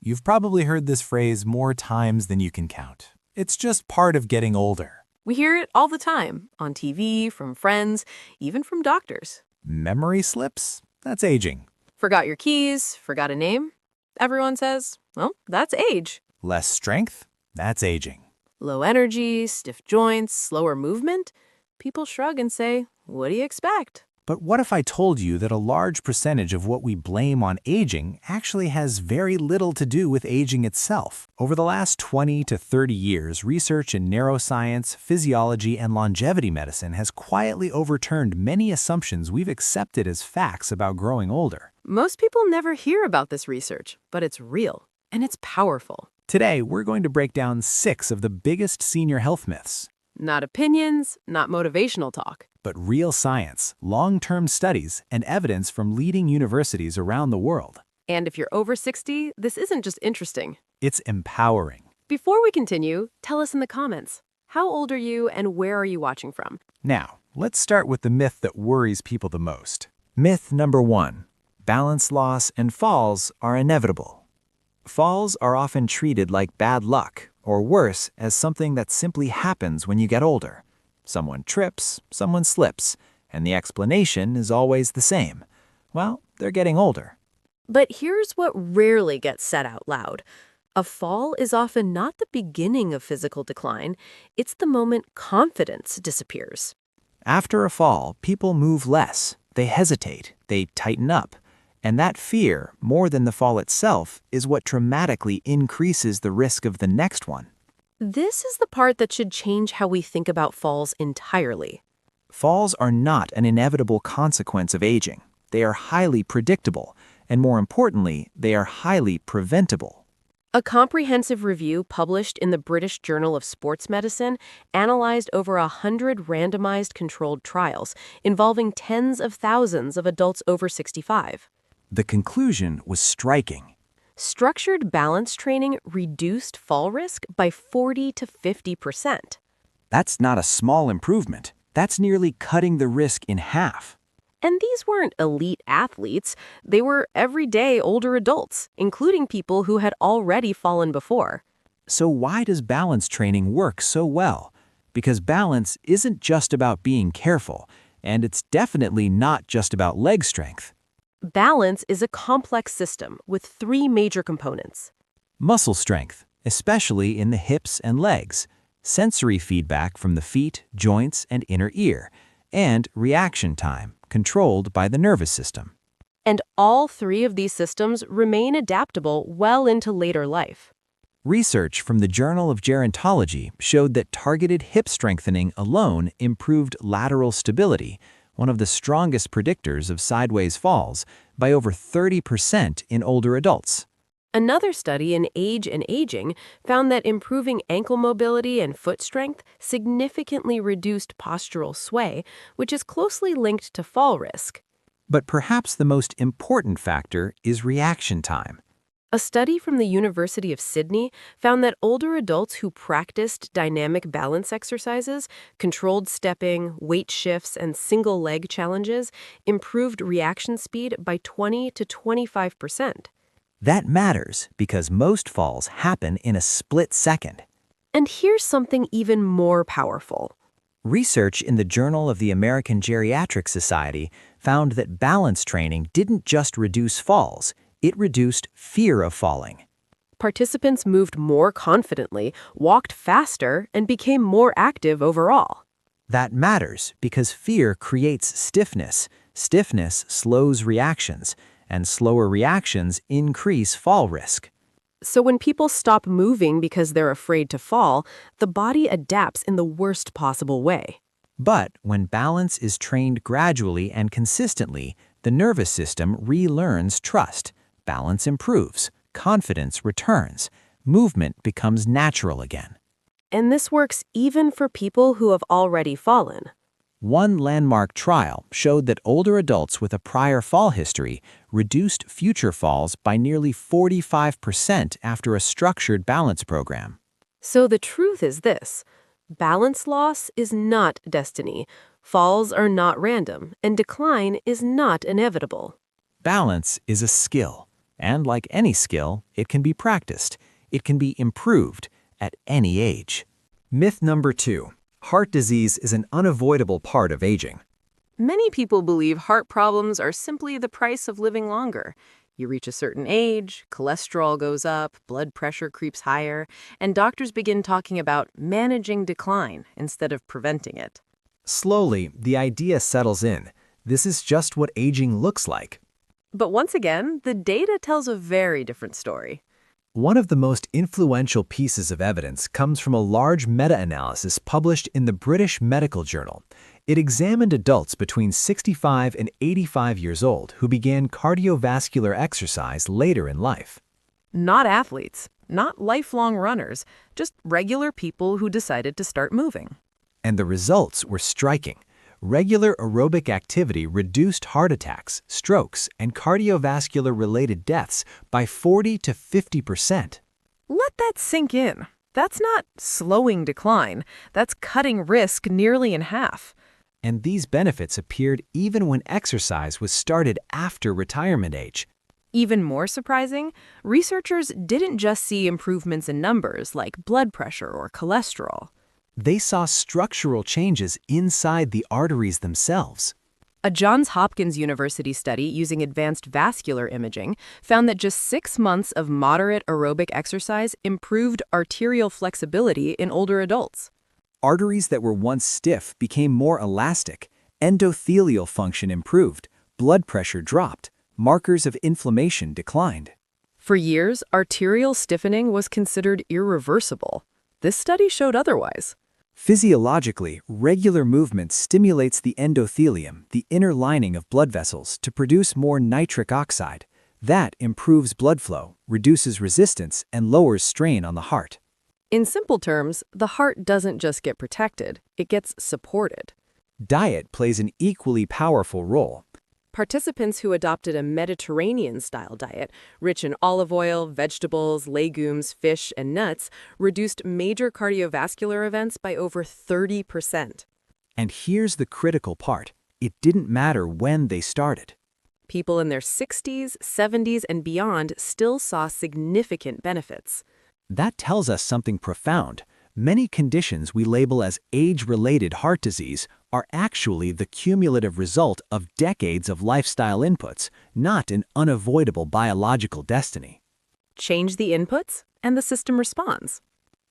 You've probably heard this phrase more times than you can count. It's just part of getting older. We hear it all the time, on TV, from friends, even from doctors. Memory slips? That's aging. Forgot your keys, forgot a name? Everyone says, well, that's age. Less strength? That's aging. Low energy, stiff joints, slower movement? People shrug and say, what do you expect? But what if I told you that a large percentage of what we blame on aging actually has very little to do with aging itself? Over the last 20 to 30 years, research in neuroscience, physiology, and longevity medicine has quietly overturned many assumptions we've accepted as facts about growing older. Most people never hear about this research, but it's real, and it's powerful. Today, we're going to break down 6 of the biggest senior health myths. Not opinions, not motivational talk. But real science, long-term studies, and evidence from leading universities around the world. And if you're over 60, this isn't just interesting. It's empowering. Before we continue, tell us in the comments. How old are you and where are you watching from? Now, let's start with the myth that worries people the most. Myth number 1. Balance loss and falls are inevitable. Falls are often treated like bad luck, or worse, as something that simply happens when you get older. Someone trips, someone slips, and the explanation is always the same. Well, they're getting older. But here's what rarely gets said out loud. A fall is often not the beginning of physical decline, it's the moment confidence disappears. After a fall, people move less, they hesitate, they tighten up. And that fear, more than the fall itself, is what dramatically increases the risk of the next one. This is the part that should change how we think about falls entirely. Falls are not an inevitable consequence of aging. They are highly predictable, and more importantly, they are highly preventable. A comprehensive review published in the British Journal of Sports Medicine analyzed over 100 randomized controlled trials involving tens of thousands of adults over 65. The conclusion was striking. Structured balance training reduced fall risk by 40 to 50%. That's not a small improvement. That's nearly cutting the risk in half. And these weren't elite athletes. They were everyday older adults, including people who had already fallen before. So why does balance training work so well? Because balance isn't just about being careful, and it's definitely not just about leg strength. Balance is a complex system with 3 major components. Muscle strength, especially in the hips and legs, sensory feedback from the feet, joints, and inner ear, and reaction time, controlled by the nervous system. And all 3 of these systems remain adaptable well into later life. Research from the Journal of Gerontology showed that targeted hip strengthening alone improved lateral stability, one of the strongest predictors of sideways falls, by over 30% in older adults. Another study in Age and Aging found that improving ankle mobility and foot strength significantly reduced postural sway, which is closely linked to fall risk. But perhaps the most important factor is reaction time. A study from the University of Sydney found that older adults who practiced dynamic balance exercises, controlled stepping, weight shifts, and single leg challenges improved reaction speed by 20 to 25%. That matters because most falls happen in a split second. And here's something even more powerful. Research in the Journal of the American Geriatric Society found that balance training didn't just reduce falls, it reduced fear of falling. Participants moved more confidently, walked faster, and became more active overall. That matters because fear creates stiffness. Stiffness slows reactions, and slower reactions increase fall risk. So when people stop moving because they're afraid to fall, the body adapts in the worst possible way. But when balance is trained gradually and consistently, the nervous system relearns trust. Balance improves, confidence returns, movement becomes natural again. And this works even for people who have already fallen. One landmark trial showed that older adults with a prior fall history reduced future falls by nearly 45% after a structured balance program. So the truth is this: balance loss is not destiny, falls are not random, and decline is not inevitable. Balance is a skill, And like any skill, it can be practiced. It can be improved at any age. Myth number 2. Heart disease is an unavoidable part of aging. Many people believe heart problems are simply the price of living longer. You reach a certain age, cholesterol goes up, blood pressure creeps higher, and doctors begin talking about managing decline instead of preventing it. Slowly, the idea settles in. This is just what aging looks like. But once again, the data tells a very different story. One of the most influential pieces of evidence comes from a large meta-analysis published in the British Medical Journal. It examined adults between 65 and 85 years old who began cardiovascular exercise later in life. Not athletes, not lifelong runners, just regular people who decided to start moving. And the results were striking. Regular aerobic activity reduced heart attacks, strokes, and cardiovascular-related deaths by 40 to 50%. Let that sink in. That's not slowing decline. That's cutting risk nearly in half. And these benefits appeared even when exercise was started after retirement age. Even more surprising, researchers didn't just see improvements in numbers like blood pressure or cholesterol. They saw structural changes inside the arteries themselves. A Johns Hopkins University study using advanced vascular imaging found that just 6 months of moderate aerobic exercise improved arterial flexibility in older adults. Arteries that were once stiff became more elastic, endothelial function improved, blood pressure dropped, markers of inflammation declined. For years, arterial stiffening was considered irreversible. This study showed otherwise. Physiologically, regular movement stimulates the endothelium, the inner lining of blood vessels, to produce more nitric oxide. That improves blood flow, reduces resistance, and lowers strain on the heart. In simple terms, the heart doesn't just get protected, it gets supported. Diet plays an equally powerful role. Participants who adopted a Mediterranean-style diet, rich in olive oil, vegetables, legumes, fish, and nuts, reduced major cardiovascular events by over 30%. And here's the critical part. It didn't matter when they started. People in their 60s, 70s, and beyond still saw significant benefits. That tells us something profound. Many conditions we label as age-related heart disease are actually the cumulative result of decades of lifestyle inputs, not an unavoidable biological destiny. Change the inputs, and the system responds.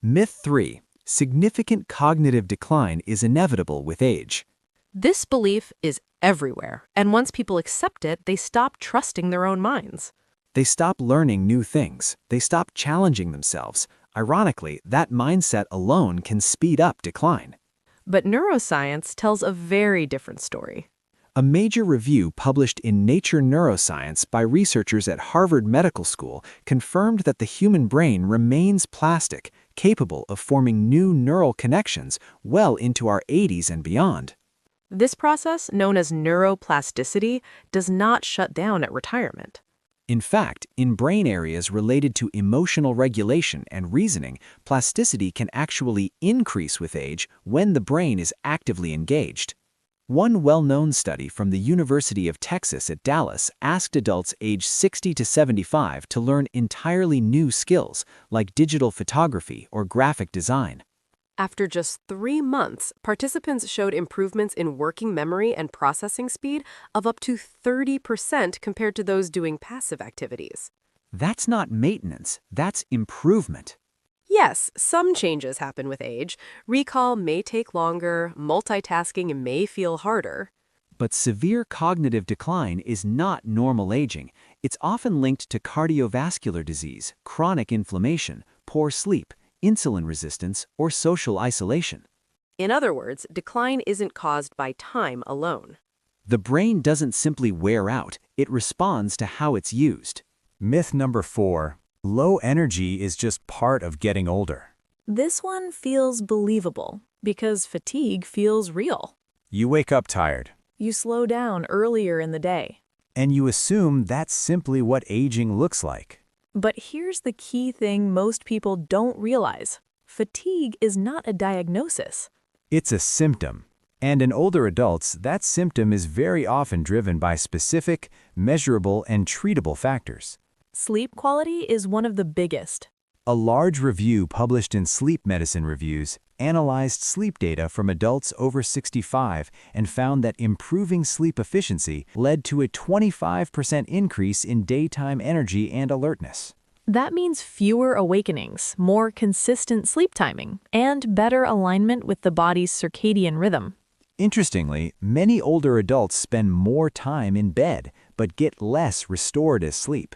Myth 3. Significant cognitive decline is inevitable with age. This belief is everywhere, and once people accept it, they stop trusting their own minds. They stop learning new things. They stop challenging themselves. Ironically, that mindset alone can speed up decline. But neuroscience tells a very different story. A major review published in Nature Neuroscience by researchers at Harvard Medical School confirmed that the human brain remains plastic, capable of forming new neural connections well into our 80s and beyond. This process, known as neuroplasticity, does not shut down at retirement. In fact, in brain areas related to emotional regulation and reasoning, plasticity can actually increase with age when the brain is actively engaged. One well-known study from the University of Texas at Dallas asked adults aged 60 to 75 to learn entirely new skills like digital photography or graphic design. After just 3 months, participants showed improvements in working memory and processing speed of up to 30% compared to those doing passive activities. That's not maintenance, that's improvement. Yes, some changes happen with age. Recall may take longer, multitasking may feel harder. But severe cognitive decline is not normal aging. It's often linked to cardiovascular disease, chronic inflammation, poor sleep, insulin resistance, or social isolation. In other words, decline isn't caused by time alone. The brain doesn't simply wear out, it responds to how it's used. Myth number 4. Low energy is just part of getting older. This one feels believable because fatigue feels real. You wake up tired. You slow down earlier in the day. And you assume that's simply what aging looks like. But here's the key thing most people don't realize. Fatigue is not a diagnosis. It's a symptom. And in older adults, that symptom is very often driven by specific, measurable, and treatable factors. Sleep quality is one of the biggest. A large review published in Sleep Medicine Reviews analyzed sleep data from adults over 65 and found that improving sleep efficiency led to a 25% increase in daytime energy and alertness. That means fewer awakenings, more consistent sleep timing, and better alignment with the body's circadian rhythm. Interestingly, many older adults spend more time in bed but get less restorative sleep.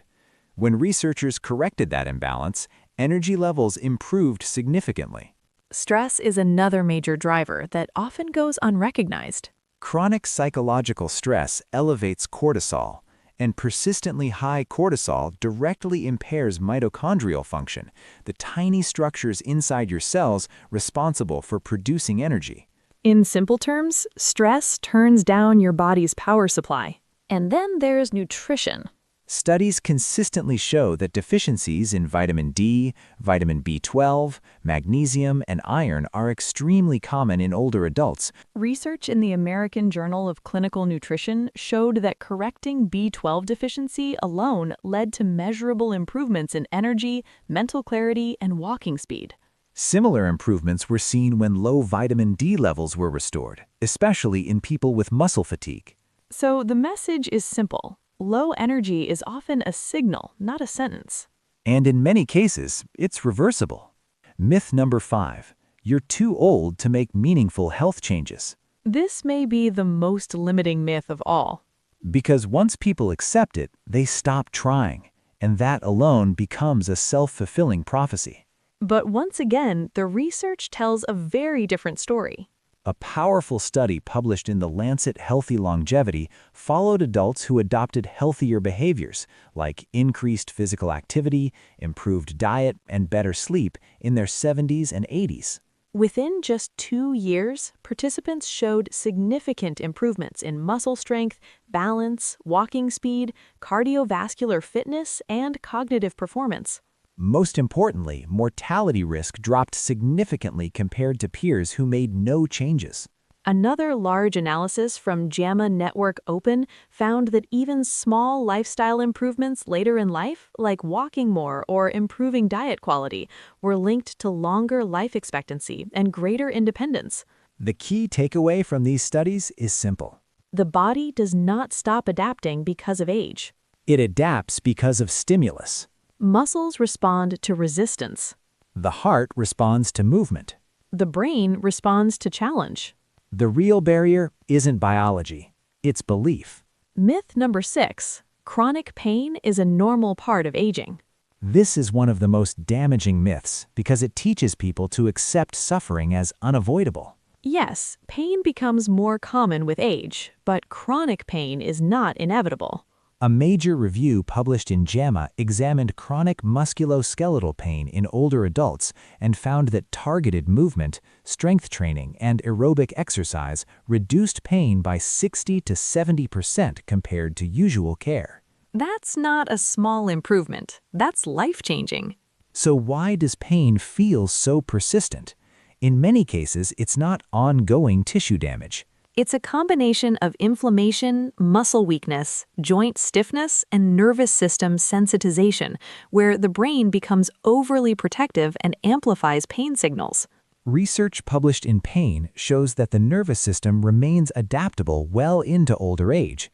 When researchers corrected that imbalance, energy levels improved significantly. Stress is another major driver that often goes unrecognized. Chronic psychological stress elevates cortisol, and persistently high cortisol directly impairs mitochondrial function, the tiny structures inside your cells responsible for producing energy. In simple terms, stress turns down your body's power supply. And then there's nutrition. Studies consistently show that deficiencies in vitamin D, vitamin B12, magnesium, and iron are extremely common in older adults. Research in the American Journal of Clinical Nutrition showed that correcting B12 deficiency alone led to measurable improvements in energy, mental clarity, and walking speed. Similar improvements were seen when low vitamin D levels were restored, especially in people with muscle fatigue. So the message is simple. Low energy is often a signal, not a sentence. And in many cases, it's reversible. Myth number 5. You're too old to make meaningful health changes. This may be the most limiting myth of all. Because once people accept it, they stop trying, and that alone becomes a self-fulfilling prophecy. But once again, the research tells a very different story. A powerful study published in The Lancet Healthy Longevity followed adults who adopted healthier behaviors, like increased physical activity, improved diet, and better sleep in their 70s and 80s. Within just 2 years, participants showed significant improvements in muscle strength, balance, walking speed, cardiovascular fitness, and cognitive performance. Most importantly, mortality risk dropped significantly compared to peers who made no changes. Another large analysis from JAMA Network Open found that even small lifestyle improvements later in life, like walking more or improving diet quality, were linked to longer life expectancy and greater independence. The key takeaway from these studies is simple. The body does not stop adapting because of age. It adapts because of stimulus. Muscles respond to resistance. The heart responds to movement. The brain responds to challenge. The real barrier isn't biology, it's belief. Myth number 6. Chronic pain is a normal part of aging. This is one of the most damaging myths because it teaches people to accept suffering as unavoidable. Yes, pain becomes more common with age, but chronic pain is not inevitable. A major review published in JAMA examined chronic musculoskeletal pain in older adults and found that targeted movement, strength training, and aerobic exercise reduced pain by 60 to 70% compared to usual care. That's not a small improvement. That's life-changing. So why does pain feel so persistent? In many cases, it's not ongoing tissue damage. It's a combination of inflammation, muscle weakness, joint stiffness, and nervous system sensitization, where the brain becomes overly protective and amplifies pain signals. Research published in Pain shows that the nervous system remains adaptable well into older age.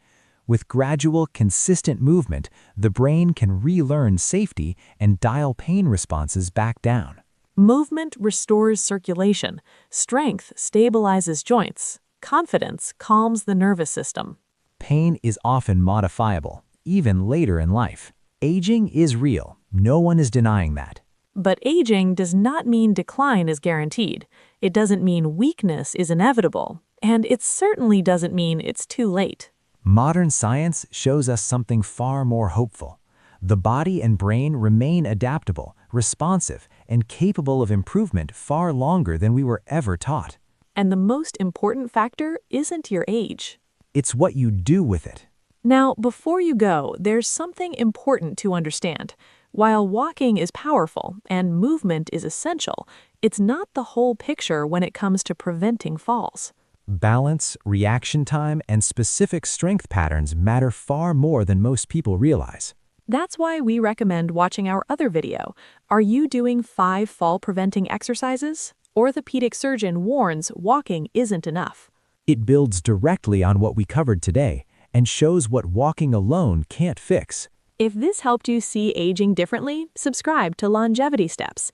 With gradual, consistent movement, the brain can relearn safety and dial pain responses back down. Movement restores circulation. Strength stabilizes joints. Confidence calms the nervous system. Pain is often modifiable, even later in life. Aging is real. No one is denying that. But aging does not mean decline is guaranteed. It doesn't mean weakness is inevitable. And it certainly doesn't mean it's too late. Modern science shows us something far more hopeful. The body and brain remain adaptable, responsive, and capable of improvement far longer than we were ever taught. And the most important factor isn't your age. It's what you do with it. Now, before you go, there's something important to understand. While walking is powerful and movement is essential, it's not the whole picture when it comes to preventing falls. Balance, reaction time, and specific strength patterns matter far more than most people realize. That's why we recommend watching our other video. Are you doing 5 fall-preventing exercises? Orthopedic surgeon warns walking isn't enough. It builds directly on what we covered today and shows what walking alone can't fix. If this helped you see aging differently, subscribe to Longevity Steps.